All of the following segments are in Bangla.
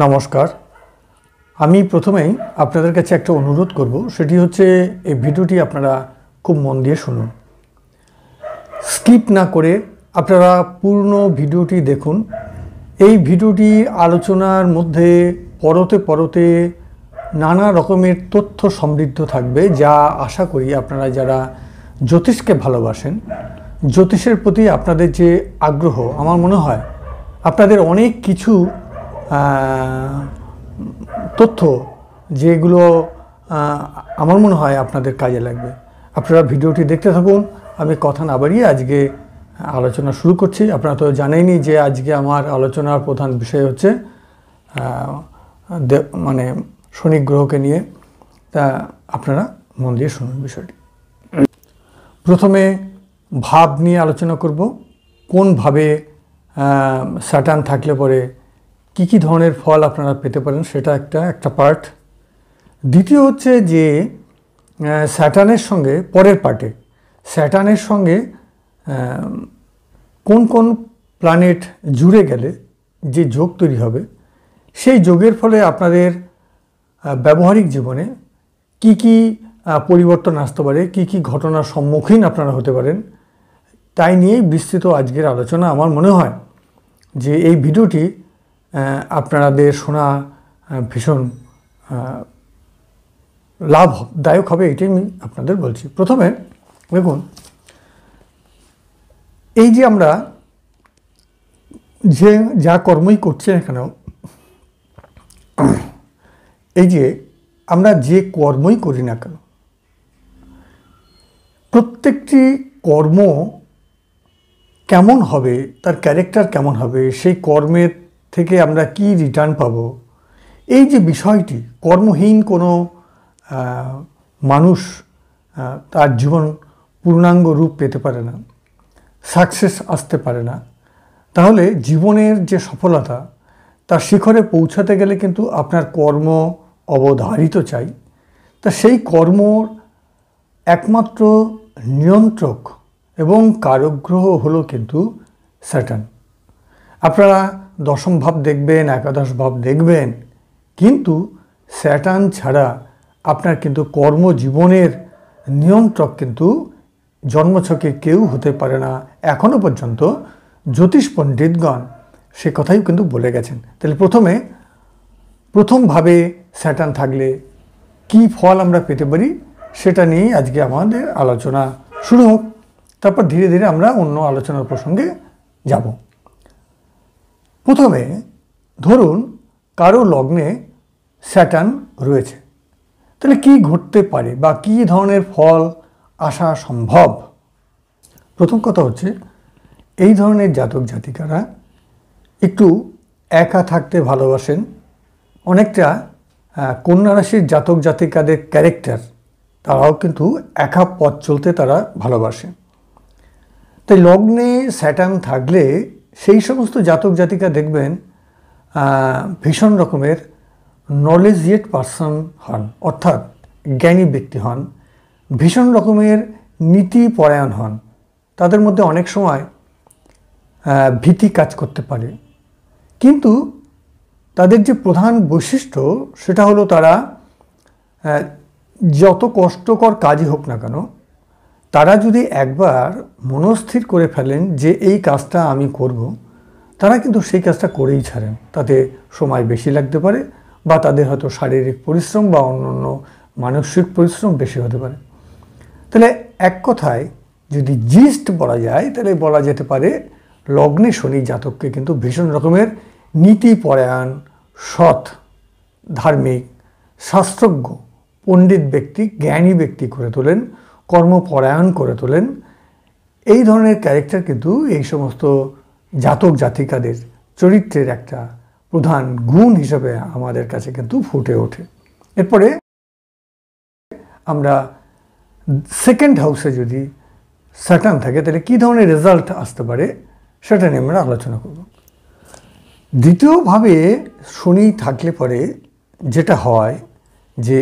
নমস্কার। আমি প্রথমেই আপনাদের কাছে একটা অনুরোধ করব, সেটি হচ্ছে এই ভিডিওটি আপনারা খুব মন দিয়ে শুনুন, স্কিপ না করে আপনারা পূর্ণ ভিডিওটি দেখুন। এই ভিডিওটি আলোচনার মধ্যে পরতে পরতে নানা রকমের তথ্য সমৃদ্ধ থাকবে, যা আশা করি আপনারা যারা জ্যোতিষকে ভালোবাসেন, জ্যোতিষের প্রতি আপনাদের যে আগ্রহ, আমার মনে হয় আপনাদের অনেক কিছু তথ্য যেগুলো আমার মনে হয় আপনাদের কাজে লাগবে। আপনারা ভিডিওটি দেখতে থাকুন। আমি কথা না বাড়িয়ে আজকে আলোচনা শুরু করছি। আপনারা তো জানেনই যে আজকে আমার আলোচনার প্রধান বিষয় হচ্ছে মানে শনি গ্রহকে নিয়ে। তা আপনারা মন দিয়ে শুনুন বিষয়টি। প্রথমে ভাব নিয়ে আলোচনা করব, কোনভাবে স্যাটার্ন থাকলে পরে কি কি ধরনের ফল আপনারা পেতে পারেন, সেটা একটা পার্ট। দ্বিতীয় হচ্ছে যে স্যাটার্নের সঙ্গে পরের পার্টে স্যাটার্নের সঙ্গে কোন কোন প্ল্যানেট জুড়ে গেলে যে যোগ তৈরি হবে, সেই যোগের ফলে আপনাদের ব্যবহারিক জীবনে কি কি পরিবর্তন আসতে পারে, কি কি ঘটনার সম্মুখীন আপনারা হতে পারেন, তাই নিয়েই বিস্তৃত আজকের আলোচনা। আমার মনে হয় যে এই ভিডিওটি আপনাদের শোনা ভীষণ লাভদায়ক হবে, এটাই আমি আপনাদের বলছি। প্রথমে দেখুন, এই যে আমরা যা কর্মই করছি এখানেও, এই যে আমরা যে কর্মই করি না কেন, প্রত্যেকটি কর্ম কেমন হবে, তার ক্যারেক্টার কেমন হবে, সেই কর্মের থেকে আমরা কি রিটার্ন পাব, এই যে বিষয়টি, কর্মহীন কোনো মানুষ তার জীবন পূর্ণাঙ্গ রূপ পেতে পারে না, সাকসেস আসতে পারে না। তাহলে জীবনের যে সফলতা, তার শিখরে পৌঁছাতে গেলে কিন্তু আপনার কর্ম অবধারিত চাই। তা সেই কর্মর একমাত্র নিয়ন্ত্রক এবং কারগ্রহ হলো কিন্তু স্যাটার্ন। আপনারা দশম ভাব দেখবেন, একাদশ ভাব দেখবেন, কিন্তু স্যাটার্ন ছাড়া আপনার কিন্তু কর্মজীবনের নিয়ন্ত্রক কিন্তু জন্মছকে কেউ হতে পারে না। এখনও পর্যন্ত জ্যোতিষ পণ্ডিতগণ সে কথাই কিন্তু বলে গেছেন। তাহলে প্রথমভাবে স্যাটার্ন থাকলে কি ফল আমরা পেতে পারি, সেটা নিয়েই আজকে আমাদের আলোচনা শুরু হোক। তারপর ধীরে ধীরে আমরা অন্য আলোচনার প্রসঙ্গে যাব। প্রথমে ধরুন কারো লগ্নে স্যাটার্ন রয়েছে, তাহলে কি ঘটতে পারে বা কি ধরনের ফল আসা সম্ভব। প্রথম কথা হচ্ছে, এই ধরনের জাতক জাতিকারা একটু একা থাকতে ভালোবাসেন। অনেকটা কন্যা রাশির জাতক জাতিকাদের ক্যারেক্টার, তারাও কিন্তু একা পথ চলতে তারা ভালোবাসে। তাই লগ্নে স্যাটার্ন থাকলে সেই সমস্ত জাতক জাতিকা দেখবেন ভীষণ রকমের নলেজিয়েট পারসন হন, অর্থাৎ জ্ঞানী ব্যক্তি হন, ভীষণ রকমের নীতিপরায়ণ হন। তাদের মধ্যে অনেক সময় ভীতি কাজ করতে পারে, কিন্তু তাদের যে প্রধান বৈশিষ্ট্য সেটা হলো তারা যত কষ্টকর কাজই হোক না কেন, তারা যদি একবার মনস্থির করে ফেলেন যে এই কাজটা আমি করব, তারা কিন্তু সেই কাজটা করেই ছাড়েন। তাতে সময় বেশি লাগতে পারে, বা তাদের হয়তো শারীরিক পরিশ্রম বা অন্যান্য মানসিক পরিশ্রম বেশি হতে পারে। তাহলে এক কথায় যদি জিস্ট বলা যায়, তাহলে বলা যেতে পারে লগ্নে শনি জাতককে কিন্তু ভীষণ রকমের নীতিপরায়ণ, সৎ, ধার্মিক, শাস্ত্রজ্ঞ, পণ্ডিত ব্যক্তি, জ্ঞানী ব্যক্তি করে তোলেন, কর্মপরায়ণ করে তোলেন। এই ধরনের ক্যারেক্টার কিন্তু এই সমস্ত জাতক জাতিকাদের চরিত্রের একটা প্রধান গুণ হিসেবে আমাদের কাছে কিন্তু ফুটে ওঠে। এরপরে আমরা সেকেন্ড হাউসে যদি স্যাটার্ন থাকে, তাহলে কী ধরনের রেজাল্ট আসতে পারে সেটা নিয়ে আমরা আলোচনা করব। দ্বিতীয়ভাবে শনি থাকলে পরে যেটা হয় যে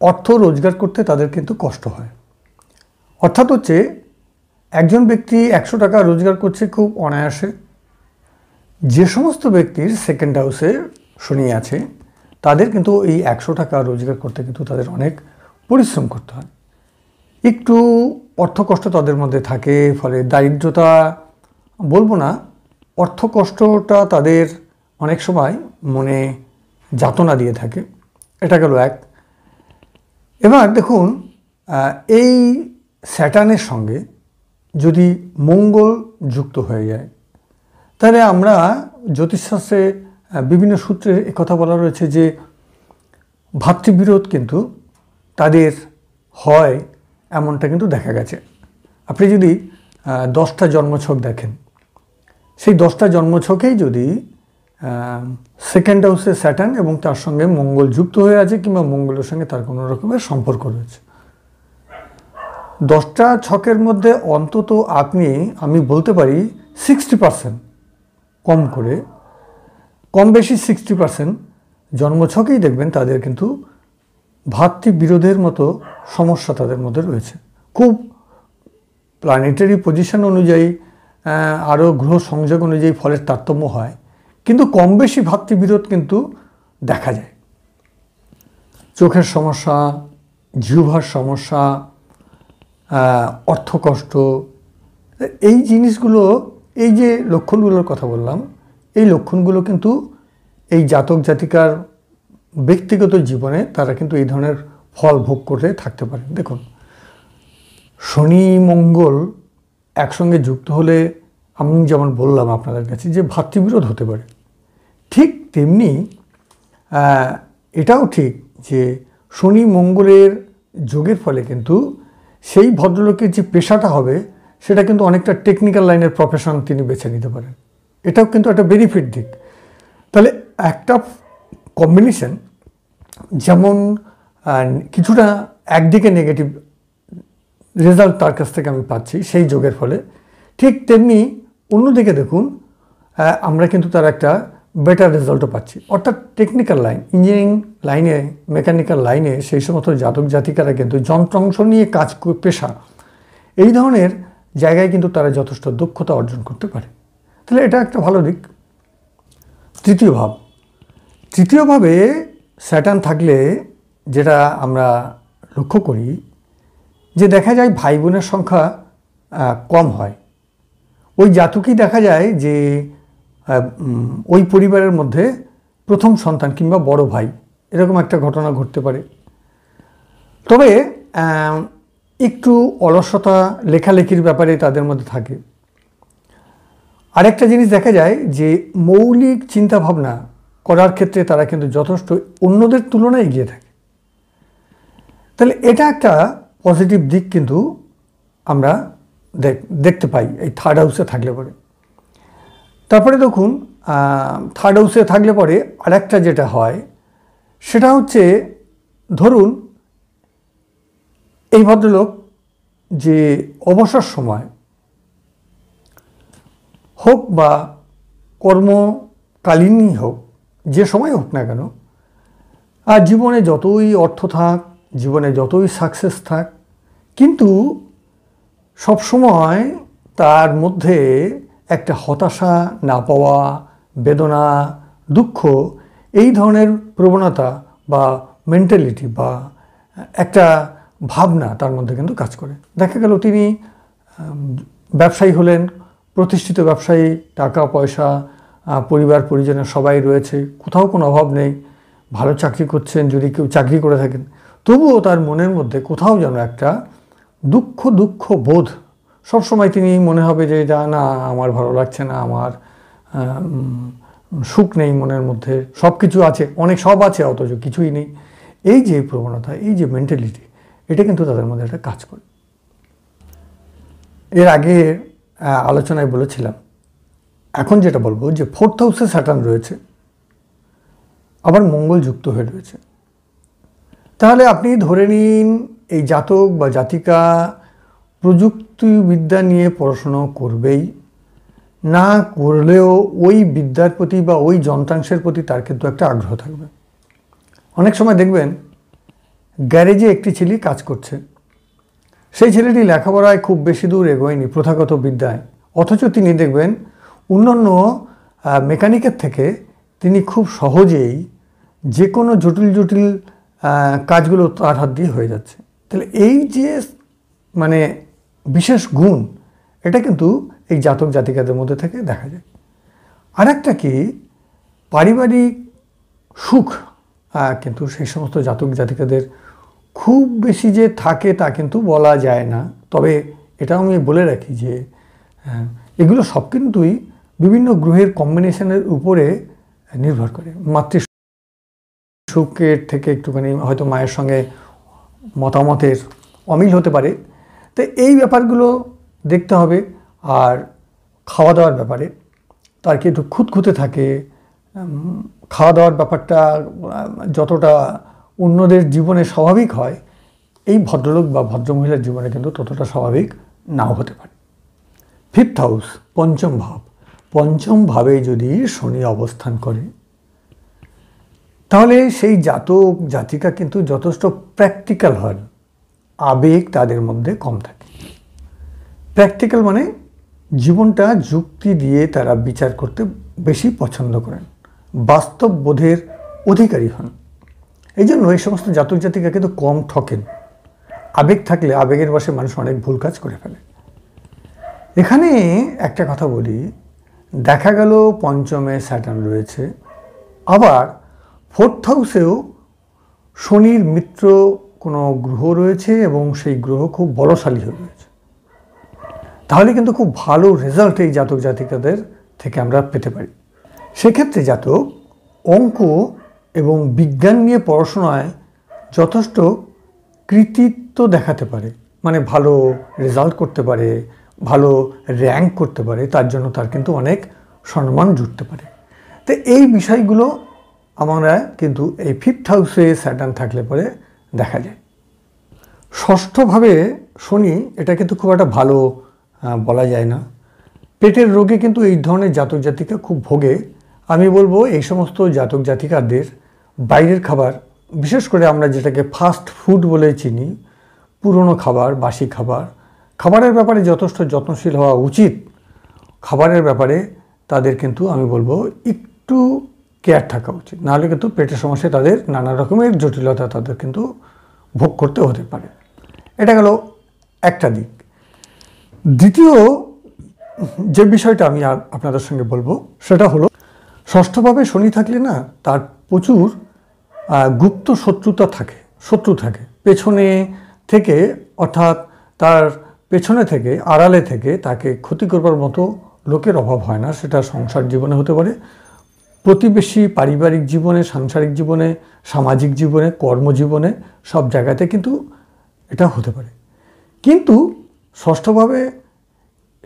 অর্থ রোজগার করতে তাদের কিন্তু কষ্ট হয়। অর্থাৎ হচ্ছে একজন ব্যক্তি 100 টাকা রোজগার করছে খুব অনায়াসে, যে সমস্ত ব্যক্তির সেকেন্ড হাউসে শনি আছে তাদের কিন্তু এই 100 টাকা রোজগার করতে কিন্তু তাদের অনেক পরিশ্রম করতে হয়, একটু অর্থকষ্ট তাদের মধ্যে থাকে, ফলে দারিদ্রতা বলবো না, অর্থকষ্টটা তাদের অনেক সময় মনে যাতনা দিয়ে থাকে। এটা গেল এক। এবার দেখুন, এই স্যাটার্নের সঙ্গে যদি মঙ্গল যুক্ত হয়ে যায়, তাহলে আমরা জ্যোতিষশাস্ত্রে বিভিন্ন সূত্রে কথা বলা রয়েছে যে ভাতৃবিরোধ কিন্তু তাদের হয়, এমনটা কিন্তু দেখা গেছে। আপনি যদি 10টা জন্মছক দেখেন, সেই 10টা জন্মছকেই যদি সেকেন্ড হাউসে স্যাটার্ন এবং তার সঙ্গে মঙ্গল যুক্ত হয়ে আছে, কিংবা মঙ্গলের সঙ্গে তার কোনো রকমের সম্পর্ক রয়েছে, 10টা ছকের মধ্যে অন্তত আমি বলতে পারি 60% কম করে, কম বেশি 60% জন্মছকেই দেখবেন তাদের কিন্তু ভাতৃবিরোধের মতো সমস্যা তাদের মধ্যে রয়েছে। খুব প্ল্যানেটারি পজিশন অনুযায়ী, আরও গ্রহ সংযোগ অনুযায়ী ফলের তারতম্য হয়, কিন্তু কম বেশি ভাতৃবিরোধ কিন্তু দেখা যায়। চোখের সমস্যা, জিহ্বার সমস্যা, অর্থকষ্ট, এই জিনিসগুলো, এই যে লক্ষণগুলোর কথা বললাম, এই লক্ষণগুলো কিন্তু এই জাতক জাতিকার ব্যক্তিগত জীবনে তারা কিন্তু এই ধরনের ফল ভোগ করে থাকতে পারে। দেখুন, শনি মঙ্গল একসঙ্গে যুক্ত হলে আমি যেমন বললাম আপনাদের কাছে যে ভাতৃবিরোধ হতে পারে, ঠিক তেমনি এটাও ঠিক যে শনি মঙ্গলের যোগের ফলে কিন্তু সেই ভদ্রলোকের যে পেশাটা হবে সেটা কিন্তু অনেকটা টেকনিক্যাল লাইনের প্রফেশন তিনি বেছে নিতে পারেন। এটাও কিন্তু একটা বেনিফিট দিক। তাহলে একটা কম্বিনেশন, যেমন কিছুটা একদিকে নেগেটিভ রেজাল্ট তার কাছ থেকে আমি পাচ্ছি সেই যোগের ফলে, ঠিক তেমনি অন্যদিকে দেখুন আমরা কিন্তু তার একটা বেটার রেজাল্টও পাচ্ছি। অর্থাৎ টেকনিক্যাল লাইন, ইঞ্জিনিয়ারিং লাইনে, মেকানিক্যাল লাইনে সেই সমস্ত জাতক জাতিকারা কিন্তু যন্ত্রাংশ নিয়ে কাজ পেশা, এই ধরনের জায়গায় কিন্তু তারা যথেষ্ট দক্ষতা অর্জন করতে পারে। তাহলে এটা একটা ভালো দিক। তৃতীয়ভাবে স্যাটার্ন থাকলে যেটা আমরা লক্ষ্য করি যে দেখা যায় ভাই বোনের সংখ্যা কম হয়। ওই জাতকই দেখা যায় যে ওই পরিবারের মধ্যে প্রথম সন্তান কিংবা বড় ভাই, এরকম একটা ঘটনা ঘটতে পারে। তবে একটু অলসতা, লেখালেখির ব্যাপারে তাদের মধ্যে থাকে। আরেকটা জিনিস দেখা যায় যে মৌলিক চিন্তাভাবনা করার ক্ষেত্রে তারা কিন্তু যথেষ্ট অন্যদের তুলনায় এগিয়ে থাকে। তাহলে এটা একটা পজিটিভ দিক কিন্তু আমরা দেখতে পাই এই থার্ড হাউসে থাকলে পরে। তারপরে দেখুন, থার্ড হাউসে থাকলে পরে আরেকটা যেটা হয় সেটা হচ্ছে, ধরুন এই ভদ্রলোক যে অবসর সময় হোক বা কর্মকালীনই হোক, যে সময় হোক না কেন, আর জীবনে যতই অর্থ থাক, জীবনে যতই সাকসেস থাক, কিন্তু সবসময় তার মধ্যে একটা হতাশা, না পাওয়া, বেদনা, দুঃখ, এই ধরনের প্রবণতা বা মেন্টালিটি বা একটা ভাবনা তার মধ্যে কিন্তু কাজ করে। দেখা গেল তিনি ব্যবসায়ী হলেন, প্রতিষ্ঠিত ব্যবসায়ী, টাকা পয়সা, পরিবার পরিজনের সবাই রয়েছে, কোথাও কোনো অভাব নেই, ভালো চাকরি করছেন যদি কেউ চাকরি করে থাকেন, তবুও তার মনের মধ্যে কোথাও যেন একটা দুঃখ বোধ সবসময়, তিনি মনে হবে যে না, আমার ভালো লাগছে না, আমার সুখ নেই মনের মধ্যে, সব কিছু আছে, অনেক সব আছে অথচ কিছুই নেই। এই যে প্রবণতা, এই যে মেন্টালিটি, এটা কিন্তু তাদের মধ্যে একটা কাজ করে। এর আগে আলোচনায় বলেছিলাম, এখন যেটা বলবো যে ফোর্থ হাউসে স্যাটার্ন রয়েছে, আবার মঙ্গল যুক্ত হয়ে রয়েছে। তাহলে আপনি ধরে নিন এই জাতক বা জাতিকা প্রযুক্তিবিদ্যা নিয়ে পড়াশুনো করবেই, না করলেও ওই বিদ্যার প্রতি বা ওই যন্ত্রাংশের প্রতি তার কিন্তু একটা আগ্রহ থাকবে। অনেক সময় দেখবেন গ্যারেজে একটি ছেলে কাজ করছে, সেই ছেলেটি লেখাপড়ায় খুব বেশি দূর এগোয়নি প্রথাগত বিদ্যায়, অথচ তিনি দেখবেন অন্যান্য মেকানিকের থেকে তিনি খুব সহজেই যে কোনো জটিল জটিল কাজগুলো তার হাত দিয়ে হয়ে যাচ্ছে। তাহলে এই যে মানে বিশেষ গুণ, এটা কিন্তু এই জাতক জাতিকাদের মধ্যে থেকে দেখা যায়। আর একটা কি, পারিবারিক সুখ কিন্তু সেই সমস্ত জাতক জাতিকাদের খুব বেশি যে থাকে তা কিন্তু বলা যায় না। তবে এটাও আমি বলে রাখি যে এগুলো সব কিন্তুই বিভিন্ন গ্রহের কম্বিনেশনের উপরে নির্ভর করে। মাতৃ সুখের থেকে একটুখানি হয়তো মায়ের সঙ্গে মতামতের অমিল হতে পারে, তো এই ব্যাপারগুলো দেখতে হবে। আর খাওয়া দাওয়ার ব্যাপারে তার কি একটু খুঁতখুঁতে থাকে, খাওয়া দাওয়ার ব্যাপারটা যতটা অন্যদের জীবনে স্বাভাবিক হয়, এই ভদ্রলোক বা ভদ্রমহিলার জীবনে কিন্তু ততটা স্বাভাবিক নাও হতে পারে। 5th হাউস, পঞ্চম ভাব। পঞ্চম ভাবে যদি শনি অবস্থান করে, তাহলে সেই জাতক জাতিকা কিন্তু যথেষ্ট প্র্যাকটিক্যাল হন, আবেগ তাদের মধ্যে কম থাকে। প্র্যাকটিক্যাল মানে জীবনটা যুক্তি দিয়ে তারা বিচার করতে বেশি পছন্দ করেন, বাস্তব বোধের অধিকারী হন। এই জন্য এই সমস্ত জাতক জাতিকা কিন্তু কম ঠকেন। আবেগ থাকলে আবেগের বশে মানুষ অনেক ভুল কাজ করে ফেলে। এখানে একটা কথা বলি, দেখা গেল পঞ্চমে স্যাটার্ন রয়েছে, আবার 4th হাউসেও শনির মিত্র কোনো গ্রহ রয়েছে এবং সেই গ্রহ খুব বলশালী হয়ে রয়েছে। তাহলে কিন্তু খুব ভালো রেজাল্ট এই জাতক জাতিকাদের থেকে আমরা পেতে পারি। সেক্ষেত্রে জাতক অঙ্ক এবং বিজ্ঞান নিয়ে পড়াশোনায় যথেষ্ট কৃতিত্ব দেখাতে পারে, মানে ভালো রেজাল্ট করতে পারে, ভালো র্যাঙ্ক করতে পারে, তার জন্য তার কিন্তু অনেক সম্মান জুটতে পারে। তো এই বিষয়গুলো আমরা কিন্তু এই 5th হাউসে স্যাটার্ন থাকলে পরে দেখা যায়। ষষ্ঠভাবে শনি, এটা কিন্তু খুব একটা ভালো বলা যায় না। পেটের রোগে কিন্তু এই ধরনের জাতক জাতিকা খুব ভোগে। আমি বলবো এই সমস্ত জাতক জাতিকাদের বাইরের খাবার, বিশেষ করে আমরা যেটাকে ফাস্ট ফুড বলে চিনি, পুরনো খাবার, বাসি খাবার, খাবারের ব্যাপারে যথেষ্ট যত্নশীল হওয়া উচিত। খাবারের ব্যাপারে তাদের কিন্তু আমি বলবো একটু কেয়ার থাকা উচিত, নাহলে কিন্তু পেটের সমস্যায় তাদের নানা রকমের জটিলতা তাদের কিন্তু ভোগ করতে হতে পারে। এটা গেল একটা দিক। দ্বিতীয় যে বিষয়টা আমি আপনাদের সঙ্গে বলবো সেটা হলো, ষষ্ঠভাবে শনি থাকলে না তার প্রচুর গুপ্ত শত্রু থাকে পেছনে থেকে, অর্থাৎ তার পেছনে থেকে, আড়ালে থেকে তাকে ক্ষতি করবার মতো লোকের অভাব হয় না। সেটা সংসার জীবনে হতে পারে, প্রতিবেশী, পারিবারিক জীবনে, সাংসারিক জীবনে, সামাজিক জীবনে, কর্মজীবনে, সব জায়গাতে কিন্তু এটা হতে পারে। কিন্তু ষষ্ঠভাবে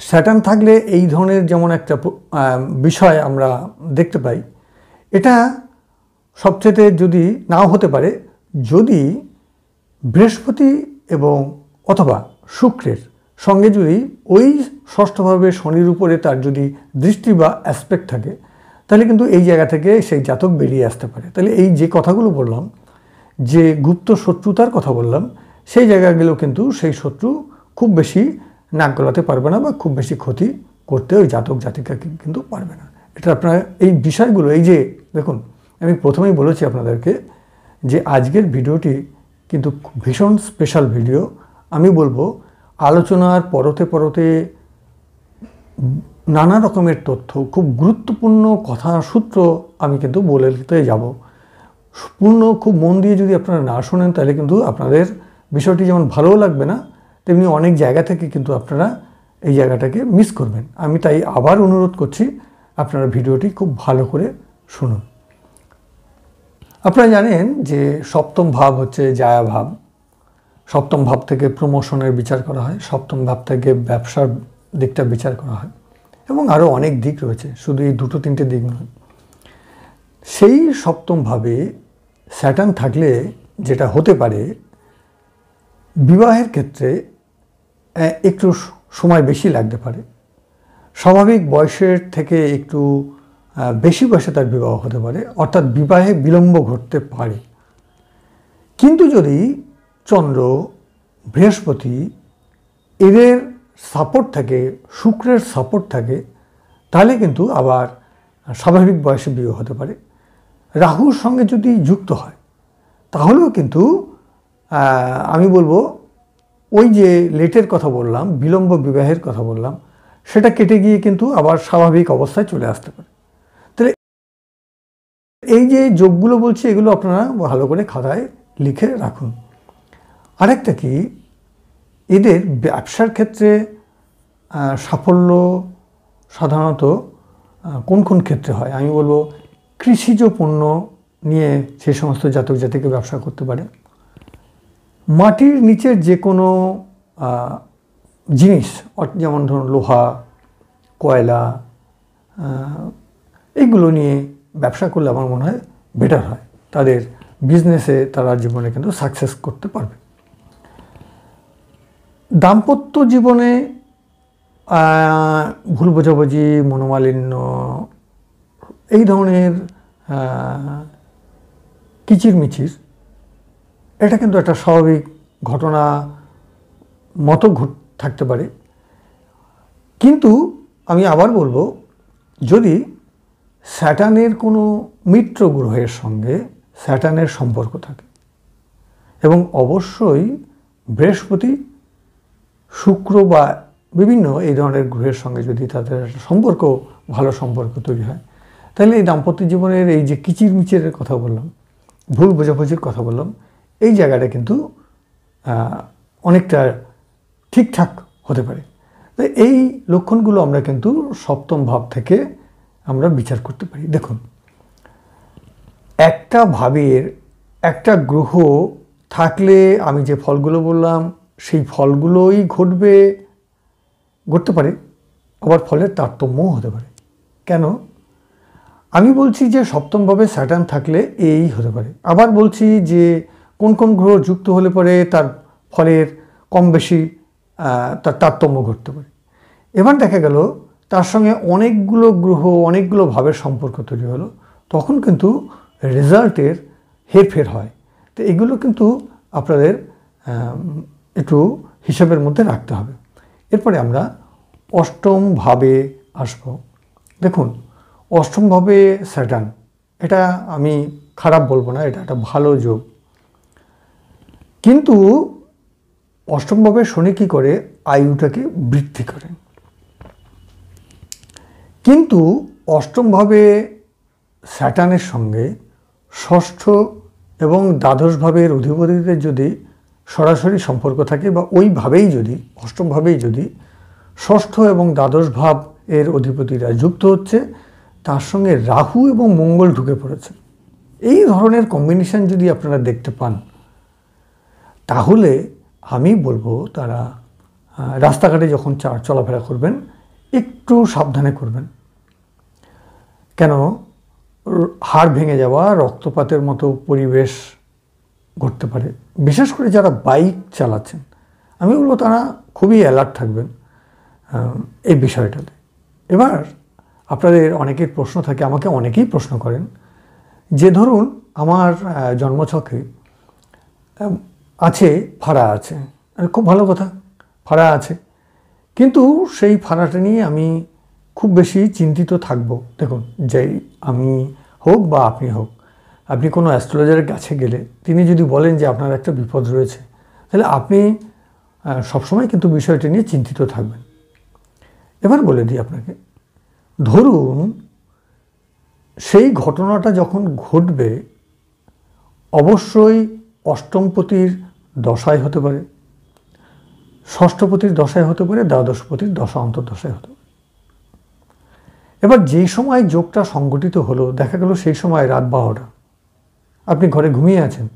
স্যাটার্ন থাকলে এই ধরনের যেমন একটা বিষয় আমরা দেখতে পাই, এটা সবচেয়ে যদি নাও হতে পারে যদি বৃহস্পতি এবং অথবা শুক্রের সঙ্গে যদি ওই ষষ্ঠভাবে শনির উপরে তার যদি দৃষ্টি বা অ্যাসপেক্ট থাকে, তাহলে কিন্তু এই জায়গা থেকে সেই জাতক বেরিয়ে আসতে পারে। তাহলে এই যে কথাগুলো বললাম, যে গুপ্ত শত্রুতার কথা বললাম, সেই জায়গাগুলো কিন্তু সেই শত্রু খুব বেশি নাক গলাতে পারবে না বা খুব বেশি ক্ষতি করতে ওই জাতক জাতিকাকে কিন্তু পারবে না। এটা আপনারা এই বিষয়গুলো, এই যে দেখুন, আমি প্রথমেই বলেছি আপনাদেরকে যে আজকের ভিডিওটি কিন্তু ভীষণ স্পেশাল ভিডিও। আমি বলবো আলোচনার পরতে নানা রকমের তথ্য, খুব গুরুত্বপূর্ণ কথা সূত্র আমি কিন্তু বলতে যাব। খুব মন দিয়ে যদি আপনারা না শোনেন, তাহলে কিন্তু আপনাদের বিষয়টি যেমন ভালোও লাগবে না, তেমনি অনেক জায়গা থেকে কিন্তু আপনারা এই জায়গাটাকে মিস করবেন। আমি তাই আবার অনুরোধ করছি, আপনারা ভিডিওটি খুব ভালো করে শুনুন। আপনারা জানেন যে সপ্তম ভাব হচ্ছে জায়া ভাব। সপ্তম ভাব থেকে প্রমোশনের বিচার করা হয়, সপ্তম ভাব থেকে ব্যবসার দিকটা বিচার করা হয়, এবং আরও অনেক দিক রয়েছে, শুধু এই দুটো তিনটে দিক নয়। সেই সপ্তম ভাবে স্যাটার্ন থাকলে যেটা হতে পারে, বিবাহের ক্ষেত্রে একটু সময় বেশি লাগতে পারে। স্বাভাবিক বয়সের থেকে একটু বেশি বয়সে তার বিবাহ হতে পারে, অর্থাৎ বিবাহে বিলম্ব ঘটতে পারে। কিন্তু যদি চন্দ্র, বৃহস্পতি এদের সাপোর্ট থাকে, শুক্রের সাপোর্ট থাকে, তাহলে কিন্তু আবার স্বাভাবিক বয়সে বিয়ে হতে পারে। রাহুর সঙ্গে যদি যুক্ত হয় তাহলেও কিন্তু আমি বলবো ওই যে লেটের কথা বললাম, বিলম্ব বিবাহের কথা বললাম, সেটা কেটে গিয়ে কিন্তু আবার স্বাভাবিক অবস্থায় চলে আসতে পারে। তাহলে এই যে যোগগুলো বলছি এগুলো আপনারা ভালো করে খাতায় লিখে রাখুন। আরেকটা কি, এদের ব্যবসার ক্ষেত্রে সাফল্য সাধারণত কোন কোন ক্ষেত্রে হয়? আমি বলবো কৃষিজ পণ্য নিয়ে যে সমস্ত জাতক জাতিকে ব্যবসা করতে পারে, মাটির নিচের যে কোনো জিনিস, যেমন ধরুন লোহা, কয়লা, এইগুলো নিয়ে ব্যবসা করলে আমার মনে হয় বেটার হয়, তাদের বিজনেসে তারা জীবনে কিন্তু সাকসেস করতে পারবে। দাম্পত্য জীবনে ভুল বোঝাবুঝি, মনোমালিন্য, এই ধরনের কিচিরমিচির, এটা কিন্তু একটা স্বাভাবিক ঘটনা মতো থাকতে পারে। কিন্তু আমি আবার বলবো, যদি স্যাটার্নের কোনো মিত্র গ্রহের সঙ্গে স্যাটার্নের সম্পর্ক থাকে, এবং অবশ্যই বৃহস্পতি, শুক্র বা বিভিন্ন এই ধরনের গ্রহের সঙ্গে যদি তাদের একটা সম্পর্ক, ভালো সম্পর্ক তৈরি হয়, তাহলে এই দাম্পত্য জীবনের এই যে কিচিরমিচিরের কথা বললাম, ভুল বোঝাবুঝির কথা বললাম, এই জায়গাটা কিন্তু অনেকটা ঠিকঠাক হতে পারে। তো এই লক্ষণগুলো আমরা কিন্তু সপ্তম ভাব থেকে আমরা বিচার করতে পারি। দেখুন, একটা ভাবের একটা গ্রহ থাকলে আমি যে ফলগুলো বললাম সেই ফলগুলোই ঘটতে পারে, আবার ফলের তারতম্যও হতে পারে। কেন? আমি বলছি যে সপ্তমভাবে স্যাটার্ন থাকলে এই হতে পারে, আবার বলছি যে কোন কোন গ্রহ যুক্ত হলে পরে তার ফলের কম বেশি তার তারতম্য ঘটতে পারে। এবার দেখা গেল তার সঙ্গে অনেকগুলো গ্রহ, অনেকগুলো ভাবের সম্পর্ক তৈরি হলো, তখন কিন্তু রেজাল্টের হেরফের হয়। তো এগুলো কিন্তু আপনাদের একটু হিসাবের মধ্যে রাখতে হবে। এরপরে আমরা অষ্টম ভাবে আসব। দেখুন, অষ্টম ভাবে স্যাটার্ন, এটা আমি খারাপ বলবো না, এটা একটা ভালো যোগ। কিন্তু অষ্টম ভাবে শনি কী করে? আয়ুটাকে বৃদ্ধি করে। কিন্তু অষ্টম ভাবে স্যাটার্নের সঙ্গে ষষ্ঠ এবং দ্বাদশ ভাবের অধিপতিদের যদি সরাসরি সম্পর্ক থাকে, বা ওইভাবেই যদি অষ্টমভাবেই যদি ষষ্ঠ এবং দ্বাদশ ভাব এর অধিপতিরা যুক্ত হচ্ছে, তার সঙ্গে রাহু এবং মঙ্গল ঢুকে পড়েছে, এই ধরনের কম্বিনেশন যদি আপনারা দেখতে পান, তাহলে আমি বলবো তারা রাস্তাঘাটে যখন চলাফেরা করবেন একটু সাবধানে করবেন। কেন? হাড় ভেঙে যাওয়া, রক্তপাতের মতো পরিবেশ ঘটতে পারে। বিশেষ করে যারা বাইক চালাচ্ছেন, আমি বলবো তারা খুবই অ্যালার্ট থাকবেন এই বিষয়টাতে। এবার আপনাদের অনেকের প্রশ্ন থাকে, আমাকে অনেকেই প্রশ্ন করেন যে ধরুন আমার জন্মছকে আছে, ফাড়া আছে, খুব ভালো কথা, ফাড়া আছে, কিন্তু সেই ফাড়াটা নিয়ে আমি খুব বেশি চিন্তিত থাকব। দেখুন, যেই আমি হোক বা আপনি হোক, আপনি কোনো অ্যাস্ট্রোলজারের কাছে গেলে তিনি যদি বলেন যে আপনার একটা বিপদ রয়েছে, তাহলে আপনি সবসময় কিন্তু বিষয়টি নিয়ে চিন্তিত থাকবেন। এবার বলে দিই আপনাকে, ধরুন সেই ঘটনাটা যখন ঘটবে অবশ্যই অষ্টমপতির দশায় হতে পারে, ষষ্ঠপতির দশায় হতে পারে, দ্বাদশপতির দশা অন্তর্দশায় হতে পারে। এবার যেই সময় যোগটা সংগঠিত হলো, দেখা গেল সেই সময় রাত 12টা, আপনি ঘরে ঘুমিয়ে আছেন,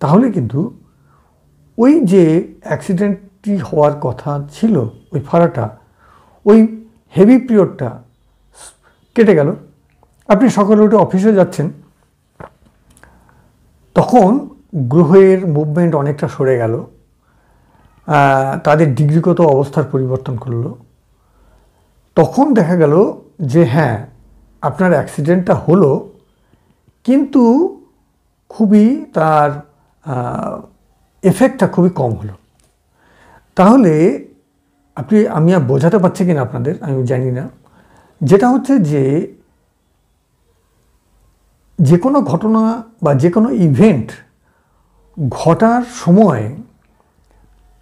তাহলে কিন্তু ওই যে অ্যাক্সিডেন্টটি হওয়ার কথা ছিল, ওই ফাড়াটা, ওই হেভি পিরিয়ডটা কেটে গেল। আপনি সকালে উঠে অফিসে যাচ্ছেন, তখন গ্রহের মুভমেন্ট অনেকটা সরে গেল, তাদের ডিগ্রিগত অবস্থার পরিবর্তন করলো। তখন দেখা গেল যে হ্যাঁ, আপনার অ্যাক্সিডেন্টটা হলো, কিন্তু খুবই তার এফেক্টটা খুবই কম হলো। তাহলে আমি আর বোঝাতে পারছি কিনা আপনাদের আমি জানি না, যেটা হচ্ছে যে যে কোনো ঘটনা বা যে কোনো ইভেন্ট ঘটার সময়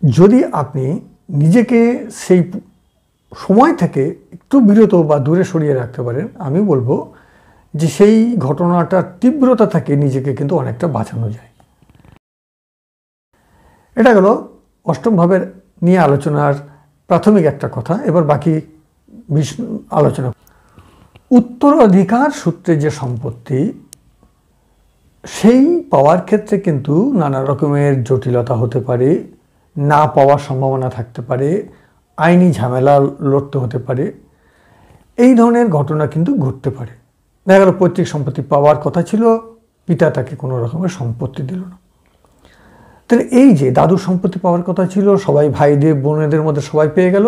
যদি আপনি নিজেকে সেই সময় থেকে একটু বিরত বা দূরে সরিয়ে রাখতে পারেন, আমি বলবো যে সেই ঘটনাটার তীব্রতা থেকে নিজেকে কিন্তু অনেকটা বাঁচানো যায়। এটা গেল অষ্টম ভাবের নিয়ে আলোচনার প্রাথমিক একটা কথা। এবার বাকি আলোচনা। উত্তরাধিকার সূত্রে যে সম্পত্তি, সেই পাওয়ার ক্ষেত্রে কিন্তু নানা রকমের জটিলতা হতে পারে, না পাওয়ার সম্ভাবনা থাকতে পারে, আইনি ঝামেলা লড়তে হতে পারে, এই ধরনের ঘটনা কিন্তু ঘটতে পারে। দেখা গেল পৈতৃক সম্পত্তি পাওয়ার কথা ছিল, পিতা তাকে কোনো রকমের সম্পত্তি দিল না। তাহলে এই যে দাদুর সম্পত্তি পাওয়ার কথা ছিল, সবাই ভাইদের বোনেদের মধ্যে সবাই পেয়ে গেল,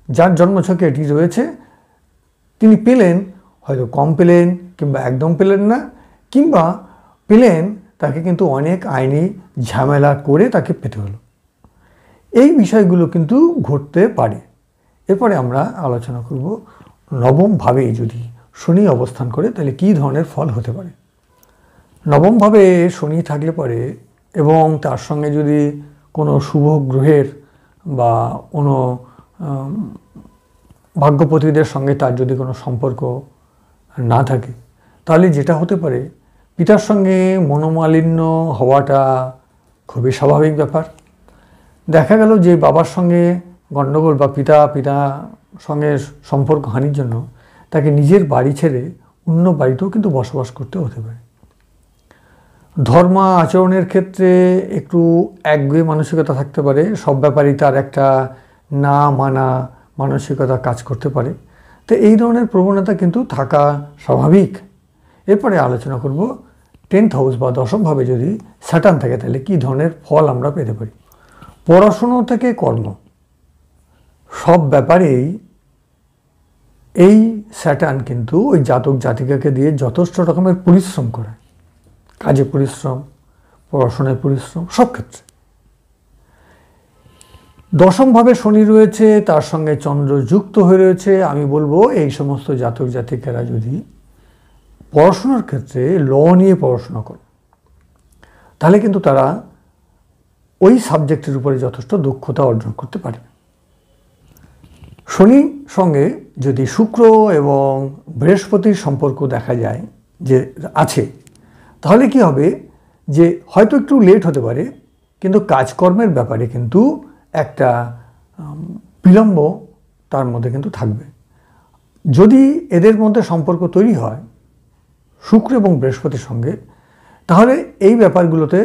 যার জন্মছকে এটি রয়েছে তিনি পেলেন, হয়তো কম পেলেন কিংবা একদম পেলেন না, কিংবা পেলেন তাকে কিন্তু অনেক আইনি ঝামেলা করে তাকে পেতে হলো। এই বিষয়গুলো কিন্তু ঘটতে পারে। এরপরে আমরা আলোচনা করব নবম ভাবে যদি শনি অবস্থান করে তাহলে কী ধরনের ফল হতে পারে। নবম ভাবে শনি থাকলে পরে এবং তার সঙ্গে যদি কোনো শুভ গ্রহের বা কোনো ভাগ্যপতিদের সঙ্গে তার যদি কোনো সম্পর্ক না থাকে, তাহলে যেটা হতে পারে, পিতার সঙ্গে মনোমালিন্য হওয়াটা খুবই স্বাভাবিক ব্যাপার। দেখা গেল যে বাবার সঙ্গে গণ্ডগোল বা পিতা সঙ্গে সম্পর্ক হানির জন্য তাকে নিজের বাড়ি ছেড়ে অন্য বাড়িতেও কিন্তু বসবাস করতে হতে পারে। ধর্ম আচরণের ক্ষেত্রে একটু একগুঁয়ে মানসিকতা থাকতে পারে, সব ব্যাপারেই তার একটা না মানা মানসিকতা কাজ করতে পারে। তো এই ধরনের প্রবণতা কিন্তু থাকা স্বাভাবিক। এরপরে আলোচনা করব 10th হাউস বা দশমভাবে যদি স্যাটার্ন থাকে তাহলে কী ধরনের ফল আমরা পেতে পারি। পড়াশুনো থেকে কর্ম, সব ব্যাপারেই এই স্যাটার্ন কিন্তু ওই জাতক জাতিকাকে দিয়ে যথেষ্ট রকমের পরিশ্রম করায়, কাজে পরিশ্রম, পড়াশোনায় পরিশ্রম, সব ক্ষেত্রে। দশমভাবে শনি রয়েছে, তার সঙ্গে চন্দ্র যুক্ত হয়ে রয়েছে। আমি বলবো এই সমস্ত জাতক জাতিকারা যদি পড়াশোনার ক্ষেত্রে ল নিয়ে পড়াশোনা করে, তাহলে কিন্তু তারা ওই সাবজেক্টের উপরে যথেষ্ট দক্ষতা অর্জন করতে পারে। শনির সঙ্গে যদি শুক্র এবং বৃহস্পতির সম্পর্ক দেখা যায় যে আছে, তাহলে কি হবে যে হয়তো একটু লেট হতে পারে, কিন্তু কাজকর্মের ব্যাপারে কিন্তু একটা বিলম্ব তার মধ্যে কিন্তু থাকবে। যদি এদের মধ্যে সম্পর্ক তৈরি হয় শুক্র এবং বৃহস্পতির সঙ্গে, তাহলে এই ব্যাপারগুলোতে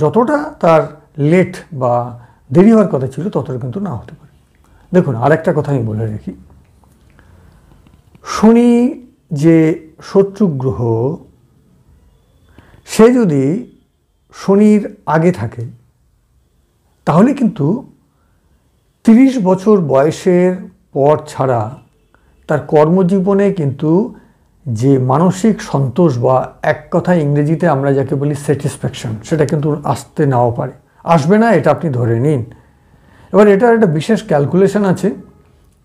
যতটা তার লেট বা দেরি হওয়ার কথা ছিল ততটা কিন্তু না হতে পারে। দেখুন, আরেকটা কথা আমি বলে রাখি, শনি যে শত্রু গ্রহ, সে যদি শনির আগে থাকে তাহলে কিন্তু 30 বছর বয়সের পর ছাড়া তার কর্মজীবনে কিন্তু যে মানসিক সন্তোষ বা এক কথা ইংরেজিতে আমরা যাকে বলি স্যাটিসফ্যাকশন, সেটা কিন্তু আসতে নাও পারে, আসবে না এটা আপনি ধরে নিন। এবার এটার একটা বিশেষ ক্যালকুলেশন আছে,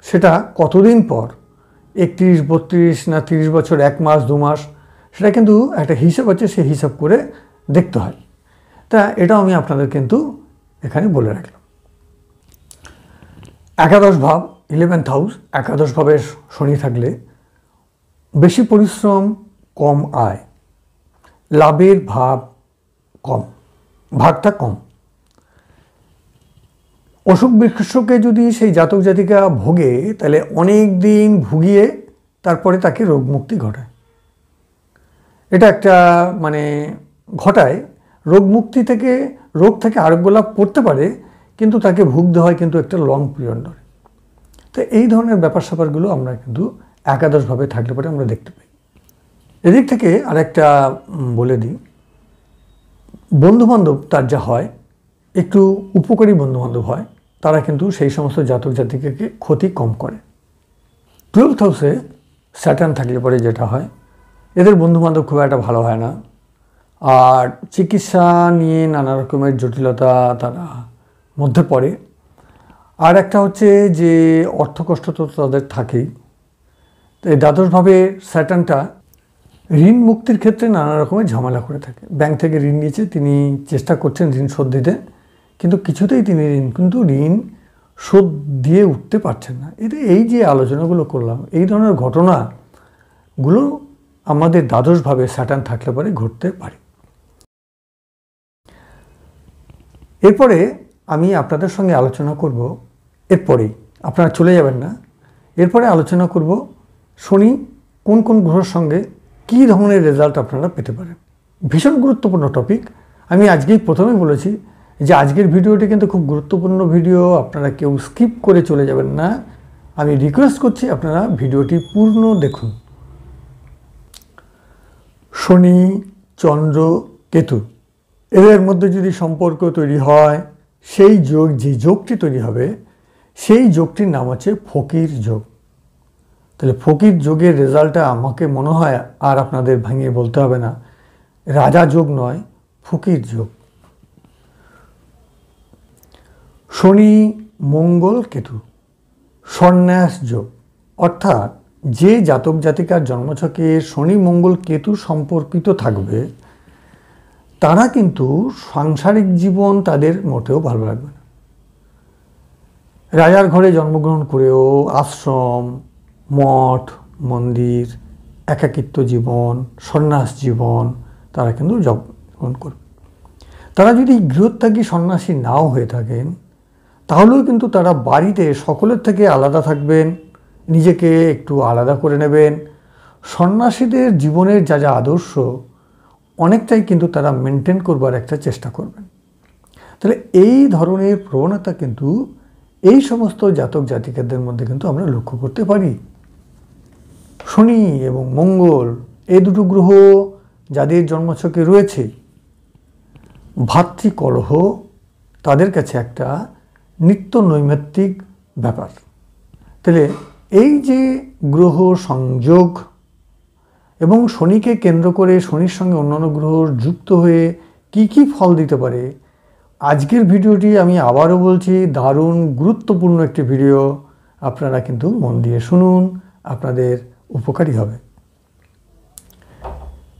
সেটা কতদিন পর 31, 32 না 30 বছর 1 মাস 2 মাস, সেটা কিন্তু একটা হিসাব আছে, সেই হিসাব করে দেখতে হয়। তা এটাও আমি আপনাদের কিন্তু এখানে বলে রাখলাম। একাদশ ভাব 11th হাউস, একাদশ ভাবে শনি থাকলে বেশি পরিশ্রম, কম আয়, লাভের ভাব কম, ভাগটা কম। অসুখ বিসুখে যদি সেই জাতক জাতিকা ভোগে, তাহলে অনেক দিন ভুগিয়ে তারপরে তাকে রোগ মুক্তি ঘটায়। এটা একটা মানে ঘটায়, রোগ মুক্তি থেকে, রোগ থেকে আরোগ্য লাভ করতে পারে, কিন্তু তাকে ভুগতে হয় কিন্তু একটা লং পিরিয়ড ধরে। তো এই ধরনের ব্যাপার স্যাপারগুলো আমরা কিন্তু একাদশভাবে থাকলে পরে আমরা দেখতে পাই। এদিক থেকে আরেকটা বলে দিই, বন্ধুবান্ধব তার যা হয়, একটু উপকারী বন্ধুবান্ধব হয়, তারা কিন্তু সেই সমস্ত জাতক জাতিকাকে ক্ষতি কম করে। 12th হাউসে স্যাটার্ন থাকলে পরে যেটা হয়, এদের বন্ধুবান্ধব খুব একটা ভালো হয় না, আর চিকিৎসা নিয়ে নানা রকমের জটিলতা তারা মধ্যে পড়ে। আর একটা হচ্ছে যে অর্থকষ্ট তো তাদের থাকেই। তো এই দ্বাদশভাবে স্যাটার্নটা ঋণ মুক্তির ক্ষেত্রে নানা রকমের ঝামেলা করে থাকে। ব্যাংক থেকে ঋণ নিয়েছে, তিনি চেষ্টা করছেন ঋণ শোধ দিতে, কিন্তু কিছুতেই তিনি ঋণ শোধ দিয়ে উঠতে পারছেন না। এই যে আলোচনাগুলো করলাম, এই ধরনের ঘটনাগুলো আমাদের দ্বাদশভাবে স্যাটার্ন থাকলে পরে ঘটতে পারে। এরপরে আমি আপনাদের সঙ্গে আলোচনা করব, এরপরেই আপনারা চলে যাবেন না, এরপরে আলোচনা করব শনি কোন কোন গ্রহের সঙ্গে কী ধরনের রেজাল্ট আপনারা পেতে পারেন। ভীষণ গুরুত্বপূর্ণ টপিক। আমি আজকেই প্রথমেই বলেছি যে আজকের ভিডিওটি কিন্তু খুব গুরুত্বপূর্ণ ভিডিও, আপনারা কেউ স্কিপ করে চলে যাবেন না। আমি রিকোয়েস্ট করছি আপনারা ভিডিওটি পূর্ণ দেখুন। শনি, চন্দ্র, কেতু এদের মধ্যে যদি সম্পর্ক তৈরি হয়, সেই যোগ, যে যোগটি তৈরি হবে সেই যোগটির নাম হচ্ছে ফকির যোগ। তাহলে ফকির যোগের রেজাল্টটা আমাকে মনে হয় আর আপনাদের ভাঙিয়ে বলতে হবে না, রাজা যোগ নয়, ফকির যোগ। শনি, মঙ্গল, কেতু সন্ন্যাস যোগ, অর্থাৎ যে জাতক জাতিকার জন্মছকে শনি, মঙ্গল, কেতু সম্পর্কিত থাকবে তারা কিন্তু সাংসারিক জীবন তাদের মোটেও ভালো লাগবে না। রাজার ঘরে জন্মগ্রহণ করেও আশ্রম, মঠ, মন্দির, একাকিত্ব জীবন, সন্ন্যাস জীবন তারা কিন্তু যাপন করবে। তারা যদি গৃহত্যাগী সন্ন্যাসী নাও হয়ে থাকেন, তাহলেও কিন্তু তারা বাড়িতে সকলের থেকে আলাদা থাকবেন, নিজেকে একটু আলাদা করে নেবেন। সন্ন্যাসীদের জীবনের যা যা আদর্শ অনেকটাই কিন্তু তারা মেনটেন করবার একটা চেষ্টা করবেন। তাহলে এই ধরনের প্রবণতা কিন্তু এই সমস্ত জাতক জাতিকাদের মধ্যে কিন্তু আমরা লক্ষ্য করতে পারি। শনি এবং মঙ্গল এই দুটো গ্রহ যাদের জন্মছকে রয়েছে, ভাতৃকলহ তাদের কাছে একটা নিত্য নৈমিত্তিক ব্যাপার। তাহলে এই যে গ্রহ সংযোগ এবং শনিকে কেন্দ্র করে শনির সঙ্গে অন্যান্য গ্রহ যুক্ত হয়ে কি কি ফল দিতে পারে, আজকের ভিডিওটি আমি আবারও বলছি দারুণ গুরুত্বপূর্ণ একটি ভিডিও, আপনারা কিন্তু মন দিয়ে শুনুন, আপনাদের উপকারী হবে।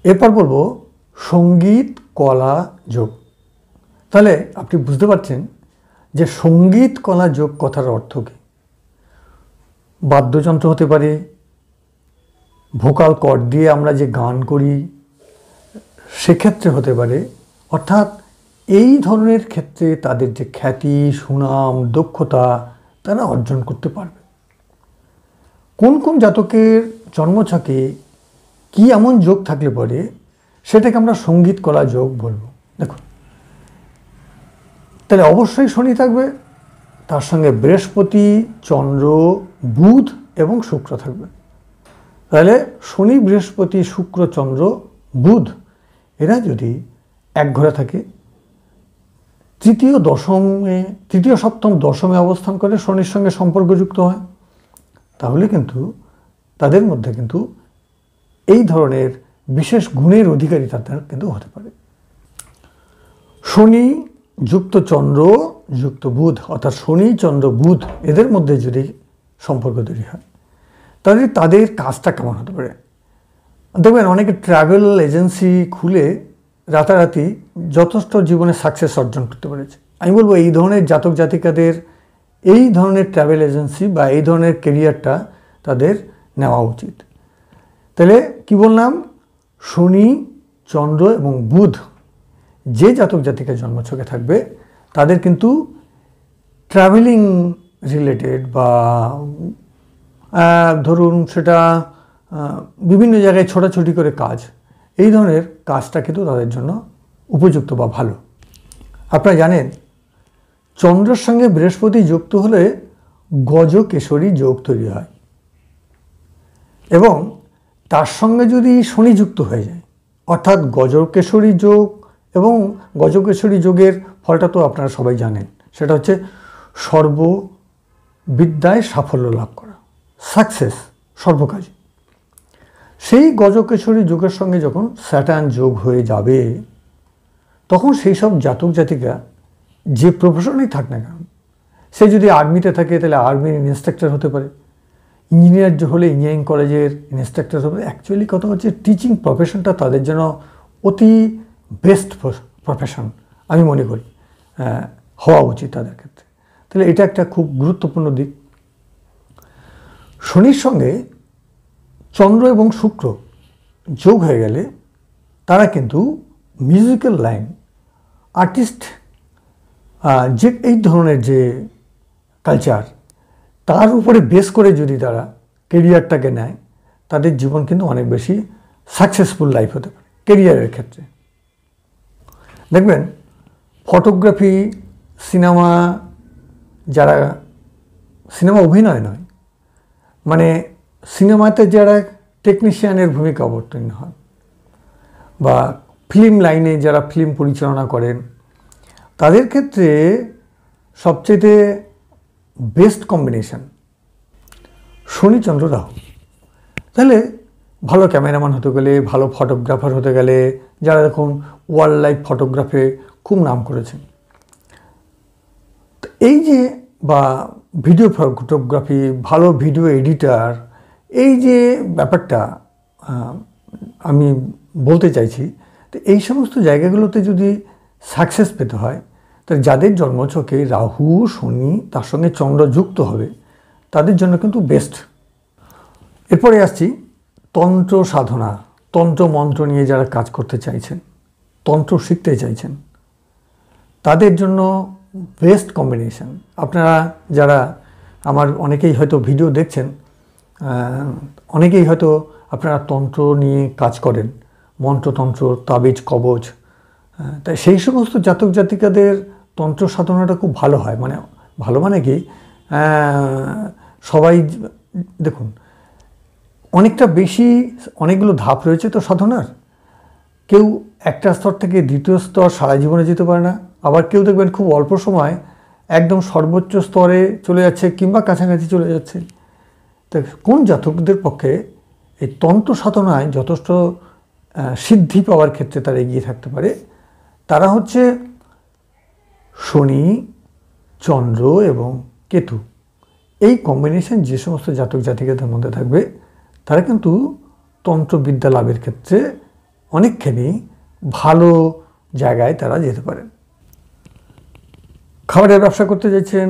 এরপর বলবো সঙ্গীত কলা যোগ। তাহলে আপনি বুঝতে পারছেন যে সঙ্গীত কলা যোগ কথার অর্থ কী। বাদ্যযন্ত্র হতে পারে, ভোকাল কর্ড দিয়ে আমরা যে গান করি সেক্ষেত্রে হতে পারে, অর্থাৎ এই ধরনের ক্ষেত্রে তাদের যে খ্যাতি, সুনাম, দক্ষতা তারা অর্জন করতে পারবে। কোন কোন জাতকের জন্মছকে কি এমন যোগ থাকলে পরে সেটাকে আমরা সঙ্গীত কলা যোগ বলবো। দেখুন, তাহলে অবশ্যই শনি থাকবে, তার সঙ্গে বৃহস্পতি, চন্দ্র, বুধ এবং শুক্র থাকবে। তাহলে শনি, বৃহস্পতি, শুক্র, চন্দ্র, বুধ এরা যদি এক ঘরে থাকে, তৃতীয় সপ্তম দশমে অবস্থান করে শনির সঙ্গে সম্পর্কযুক্ত হয়, তাহলে কিন্তু তাদের মধ্যে কিন্তু এই ধরনের বিশেষ গুণের অধিকারী তাদের কিন্তু হতে পারে। শনি যুক্ত চন্দ্র যুক্ত বুধ, অর্থাৎ শনি, চন্দ্র, বুধ এদের মধ্যে যদি সম্পর্ক তৈরি হয়, তাহলে তাদের কাজটা কেমন হতে পারে। দেখবেন অনেকে ট্রাভেল এজেন্সি খুলে রাতারাতি যথেষ্ট জীবনে সাকসেস অর্জন করতে পেরেছে। আমি বলবো এই ধরনের জাতক জাতিকাদের এই ধরনের ট্রাভেল এজেন্সি বা এই ধরনের কেরিয়ারটা তাদের নেওয়া উচিত। তাহলে কি বললাম, শনি, চন্দ্র এবং বুধ যে জাতক জাতিকার জন্মছকে থাকবে তাদের কিন্তু ট্রাভেলিং রিলেটেড বা ধরুন সেটা বিভিন্ন জায়গায় ছোটাছুটি করে কাজ, এই ধরনের কাজটা কিন্তু তাদের জন্য উপযুক্ত বা ভালো। আপনারা জানেন চন্দ্রের সঙ্গে বৃহস্পতি যুক্ত হলে গজকেশরী যোগ তৈরি হয়, এবং তার সঙ্গে যদি শনি যুক্ত হয়ে যায়, অর্থাৎ গজকেশরী যোগ, এবং গজকেশরী যোগের ফলটা তো আপনারা সবাই জানেন, সেটা হচ্ছে সর্ববিদ্যায় সাফল্য লাভ করা, সাকসেস সর্বকাজে। সেই গজকেশরী যোগের সঙ্গে যখন স্যাটার্ন যোগ হয়ে যাবে, তখন সেই সব জাতক জাতিকা যে প্রফেশনেই থাক না কেন, সে যদি আর্মিতে থাকে তাহলে আর্মির ইন্সট্রাক্টর হতে পারে, ইঞ্জিনিয়ার হলে ইঞ্জিনিয়ারিং কলেজের ইনস্ট্রাক্টর হবে। অ্যাকচুয়ালি কথা হচ্ছে টিচিং প্রফেশনটা তাদের জন্য অতি বেস্ট প্রফেশন আমি মনে করি হওয়া উচিত তাদের ক্ষেত্রে। তাহলে এটা একটা খুব গুরুত্বপূর্ণ দিক। শনির সঙ্গে চন্দ্র এবং শুক্র যোগ হয়ে গেলে তারা কিন্তু মিউজিক্যাল লাইন, আর্টিস্ট, যে এই ধরনের যে কালচার, তার উপরে বেস করে যদি তারা কেরিয়ারটাকে নেয়, তাদের জীবন কিন্তু অনেক বেশি সাকসেসফুল লাইফ হতে পারে কেরিয়ারের ক্ষেত্রে। দেখবেন ফটোগ্রাফি, সিনেমা, যারা সিনেমা অভিনয় নয়, মানে সিনেমাতে যারা টেকনিশিয়ানের ভূমিকা অবতীর্ণ হন, বা ফিল্ম লাইনে যারা ফিল্ম পরিচালনা করেন, তাদের ক্ষেত্রে সবচেয়ে বেস্ট কম্বিনেশন শনি চন্দ্র রাহু। তাহলে ভালো ক্যামেরাম্যান হতে গেলে, ভালো ফটোগ্রাফার হতে গেলে, যারা দেখুন ওয়াইল্ড লাইফ ফটোগ্রাফে খুব নাম করেছেন, এই যে, বা ভিডিও ফটোগ্রাফি, ভালো ভিডিও এডিটার, এই যে ব্যাপারটা আমি বলতে চাইছি, তো এই সমস্ত জায়গাগুলোতে যদি সাকসেস পেতে হয়, তাহলে যাদের জন্মছকে রাহু, শনি, তার সঙ্গে চন্দ্র যুক্ত হবে, তাদের জন্য কিন্তু বেস্ট। এরপরে আসছি তন্ত্র সাধনা, তন্ত্র মন্ত্র নিয়ে যারা কাজ করতে চাইছেন, তন্ত্র শিখতে চাইছেন, তাদের জন্য বেস্ট কম্বিনেশন। আপনারা যারা আমার অনেকেই হয়তো ভিডিও দেখছেন, অনেকেই হয়তো আপনারা তন্ত্র নিয়ে কাজ করেন, মন্ত্রতন্ত্র, তাবিজ, কবচ, তাই সেই সমস্ত জাতক জাতিকাদের তন্ত্র সাধনাটা খুব ভালো হয়। মানে ভালো মানে কি, সবাই দেখুন অনেকটা বেশি, অনেকগুলো ধাপ রয়েছে তো সাধনার। কেউ একটা স্তর থেকে দ্বিতীয় স্তর সারা জীবনে যেতে পারে না, আবার কেউ দেখবেন খুব অল্প সময় একদম সর্বোচ্চ স্তরে চলে যাচ্ছে কিংবা কাছাকাছি চলে যাচ্ছে। তো কোন জাতকদের পক্ষে এই তন্ত্র সাধনায় যথেষ্ট সিদ্ধি পাওয়ার ক্ষেত্রে তারা এগিয়ে থাকতে পারে, তারা হচ্ছে শনি, চন্দ্র এবং কেতু, এই কম্বিনেশন যে সমস্ত জাতক জাতিকাদের মধ্যে থাকবে, তারা কিন্তু তন্ত্রবিদ্যা লাভের ক্ষেত্রে অনেকখানি ভালো জায়গায় তারা যেতে পারেন। খাবারের ব্যবসা করতে চাইছেন,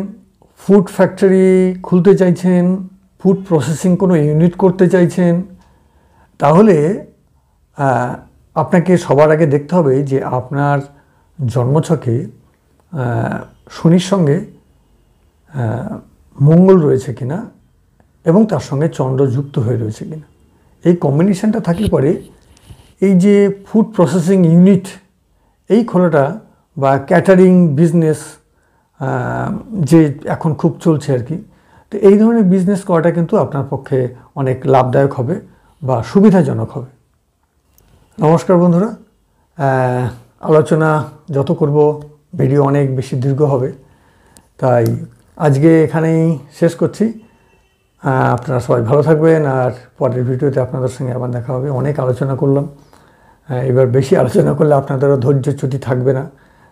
ফুড ফ্যাক্টরি খুলতে চাইছেন, ফুড প্রসেসিং কোনো ইউনিট করতে চাইছেন, তাহলে আপনাকে সবার আগে দেখতে হবে যে আপনার জন্মছকে শনির সঙ্গে মঙ্গল রয়েছে কিনা এবং তার সঙ্গে চন্দ্র যুক্ত হয়ে রয়েছে কিনা। এই কম্বিনেশনটা থাকলে পরে এই যে ফুড প্রসেসিং ইউনিট এই খোলাটা, বা ক্যাটারিং বিজনেস যে এখন খুব চলছে আর কি, তো এই ধরনের বিজনেস করাটা কিন্তু আপনার পক্ষে অনেক লাভদায়ক হবে বা সুবিধাজনক হবে। নমস্কার বন্ধুরা, আলোচনা যত করব ভিডিও অনেক বেশি দীর্ঘ হবে, তাই আজকে এখানেই শেষ করছি। আপনারা সবাই ভালো থাকবেন, আর পরের ভিডিওতে আপনাদের সঙ্গে আবার দেখা হবে। অনেক আলোচনা করলাম, এবার বেশি আলোচনা করলে আপনাদেরও ধৈর্যচ্যুতি থাকবে না,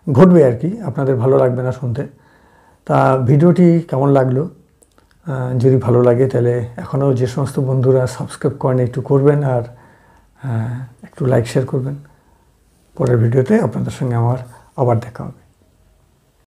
ঘটবে আর কি, আপনাদের ভালো লাগবে না শুনতে। তা ভিডিওটি কেমন লাগলো, যদি ভালো লাগে তাহলে এখনও যে সমস্ত বন্ধুরা সাবস্ক্রাইব করেন একটু করবেন, আর একটু লাইক শেয়ার করবেন। পরের ভিডিওতে আপনাদের সঙ্গে আমার আবার দেখা হবে।